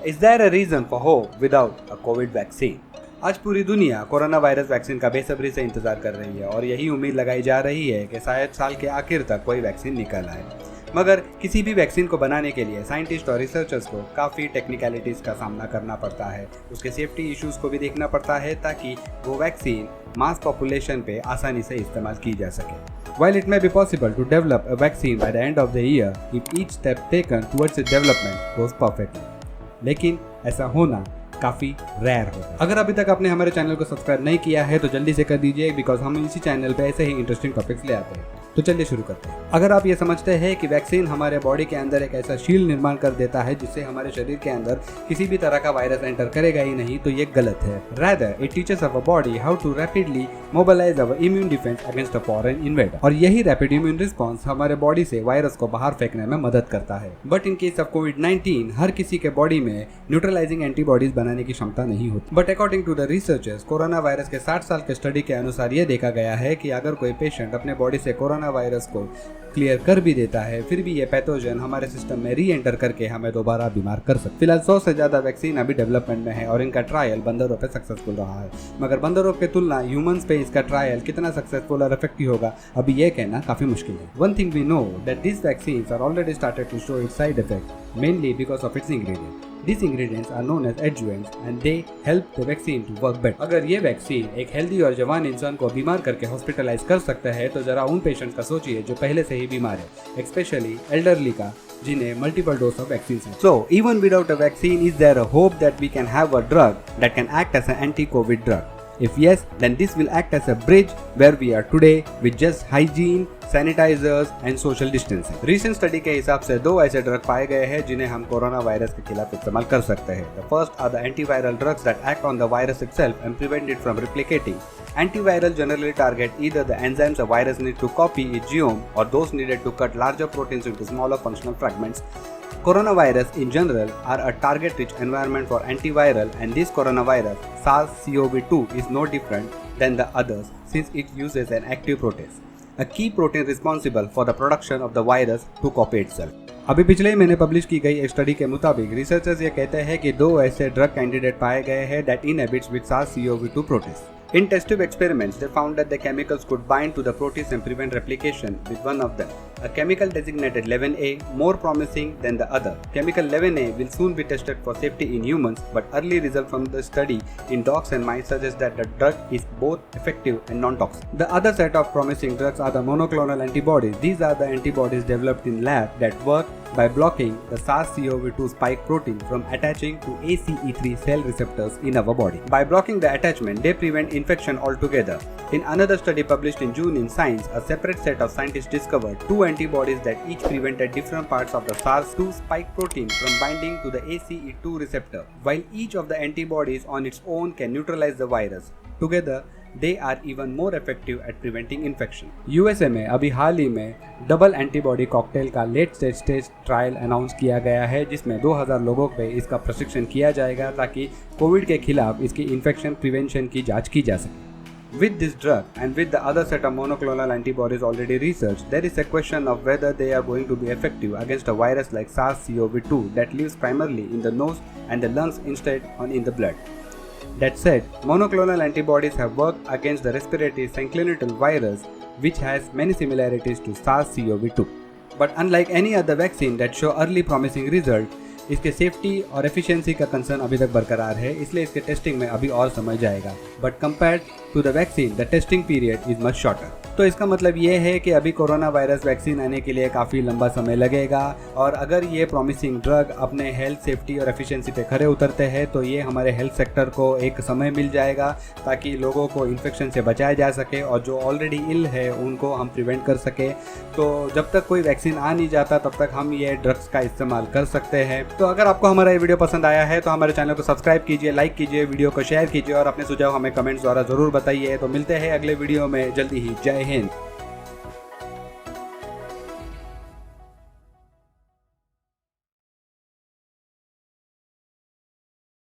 Is there a reason for hope without a COVID vaccine? आज पूरी दुनिया corona virus vaccine का बेसब्री से इंतजार कर रही है और यही उम्मीद लगाई जा रही है कि शायद साल के आखिर तक कोई वैक्सीन निकल आए। मगर किसी भी वैक्सीन को बनाने के लिए साइंटिस्ट और रिसर्चर्स को काफ़ी टेक्निकलिटीज़ का सामना करना पड़ता है, उसके सेफ्टी इश्यूज़ को भी देखना पड़ता है ताकि वो वैक्सीन मास पॉपुलेशन पे आसानी से इस्तेमाल की जा सके। While it may be possible to develop a vaccine by the end of the year if each step taken towards its development goes perfectly, लेकिन ऐसा होना काफ़ी रेयर होता है। अगर अभी तक आपने हमारे चैनल को सब्सक्राइब नहीं किया है तो जल्दी से कर दीजिए, बिकॉज हम इसी चैनल पे ऐसे ही इंटरेस्टिंग टॉपिक्स ले आते हैं। तो चलिए शुरू करते हैं। अगर आप ये समझते हैं कि वैक्सीन हमारे बॉडी के अंदर एक ऐसा शील्ड निर्माण कर देता है जिससे हमारे शरीर के अंदर किसी भी तरह का वायरस एंटर करेगा ही नहीं, तो ये गलत है। Rather it teaches our body how to rapidly mobilize our immune defense against a foreign invader, और यही रैपिड इम्यून रिस्पॉन्स हमारे बॉडी से वायरस को बाहर फेंकने में मदद करता है। But in case of COVID हर किसी के बॉडी में न्यूट्रलाइजिंग एंटीबॉडीज बनाने की क्षमता नहीं होती। But according to the researchers, corona virus के 60 साल के स्टडी के अनुसार ये देखा गया है कि अगर कोई पेशेंट अपने बॉडी से कोरोना वायरस को क्लियर कर भी देता है, फिर भी ये पैथोजन हमारे सिस्टम में री एंटर करके हमें दोबारा बीमार कर सकते। फिलहाल 100 से ज्यादा वैक्सीन अभी डेवलपमेंट में है और इनका ट्रायल बंदरों पे सक्सेसफुल रहा है, मगर बंदरों की तुलना ह्यूमंस पे इसका ट्रायल कितना सक्सेसफुल और इफेक्टिव होगा अभी ये कहना काफी मुश्किल है। One thing we know that this vaccines are already started to show its side effect mainly because of its ingredient. These ingredients are known as adjuvants and they help the vaccine to work better. अगर ये vaccine एक healthy और जवान इंसान को बीमार करके hospitalise कर सकता है तो जरा उन पेशेंट्स का सोचिए जो पहले से ही बीमार है, स्पेशली एल्डरली का, जिन्हें मल्टीपल डोज ऑफ वैक्सीन है। So even without a vaccine, is there a hope that we can have a drug that can act as an anti-COVID drug? If yes, then this will act as a bridge where we are today with just hygiene, sanitizers and social distancing. Recent study के हिसाब से 2 ऐसे drug पाए गए हैं जिन्हें हम corona virus के खिलाफ इस्तेमाल कर सकते हैं। The first are the antiviral drugs that act on the virus itself and prevent it from replicating. Antiviral generally target either the enzymes a virus needs to copy its genome or those needed to cut larger proteins into smaller functional fragments. Coronavirus in general are a target-rich environment for antiviral, and this coronavirus, SARS-CoV-2, is no different than the others since it uses an active protease, a key protein responsible for the production of the virus to copy itself. अभी पिछले ही महीने publish की गई एक study के मुताबिक researchers ये कहते हैं कि 2 ऐसे ड्रग कैंडिडेट पाए गए हैं that inhibits with SARS-CoV-2 protease. In test tube experiments, they found that the chemicals could bind to the protease and prevent replication with one of them. A chemical designated 11A, more promising than the other. Chemical 11A will soon be tested for safety in humans, but early results from the study in dogs and mice suggest that the drug is both effective and non-toxic. The other set of promising drugs are the monoclonal antibodies. These are the antibodies developed in lab that work by blocking the SARS-CoV-2 spike protein from attaching to ACE3 cell receptors in our body. By blocking the attachment, they prevent infection altogether. In another study published in June in Science, a separate set of scientists discovered 2 antibodies that each prevented different parts of the SARS-2 spike protein from binding to the ACE2 receptor, while each of the antibodies on its own can neutralize the virus. Together, they are even more effective at preventing infection. USA में अभी हाल ही में double antibody cocktail का late stage trial announce किया गया है, जिसमें 2000 लोगों पे इसका प्रशिक्षण किया जाएगा ताकि कोविड के खिलाफ इसकी इन्फेक्शन प्रिवेंशन की जांच की जा सके। With this drug and with the other set of monoclonal antibodies already researched, there is a question of whether they are going to be effective against a virus like SARS-CoV-2 that lives primarily in the nose and the lungs instead of in the blood. That said, monoclonal antibodies have worked against the respiratory syncytial virus, which has many similarities to SARS-CoV-2. But unlike any other vaccine that show early promising results, इसके safety और efficiency का concern अभी तक बरकरार है, इसलिए इसके testing में अभी और समय जाएगा। But compared to the vaccine, the testing period is much shorter. तो इसका मतलब ये है कि अभी कोरोना वायरस वैक्सीन आने के लिए काफ़ी लंबा समय लगेगा, और अगर ये प्रॉमिसिंग ड्रग अपने हेल्थ सेफ्टी और एफिशिएंसी पे खरे उतरते हैं तो ये हमारे हेल्थ सेक्टर को एक समय मिल जाएगा ताकि लोगों को इन्फेक्शन से बचाया जा सके और जो ऑलरेडी इल है उनको हम प्रिवेंट कर सके। तो जब तक कोई वैक्सीन आ नहीं जाता तब तक हम ये ड्रग्स का इस्तेमाल कर सकते हैं। तो अगर आपको हमारा ये वीडियो पसंद आया है तो हमारे चैनल को सब्सक्राइब कीजिए, लाइक कीजिए, वीडियो को शेयर कीजिए और अपने सुझाव हमें कमेंट्स द्वारा ज़रूर बताइए। तो मिलते हैं अगले वीडियो में जल्दी ही। जय हिंद।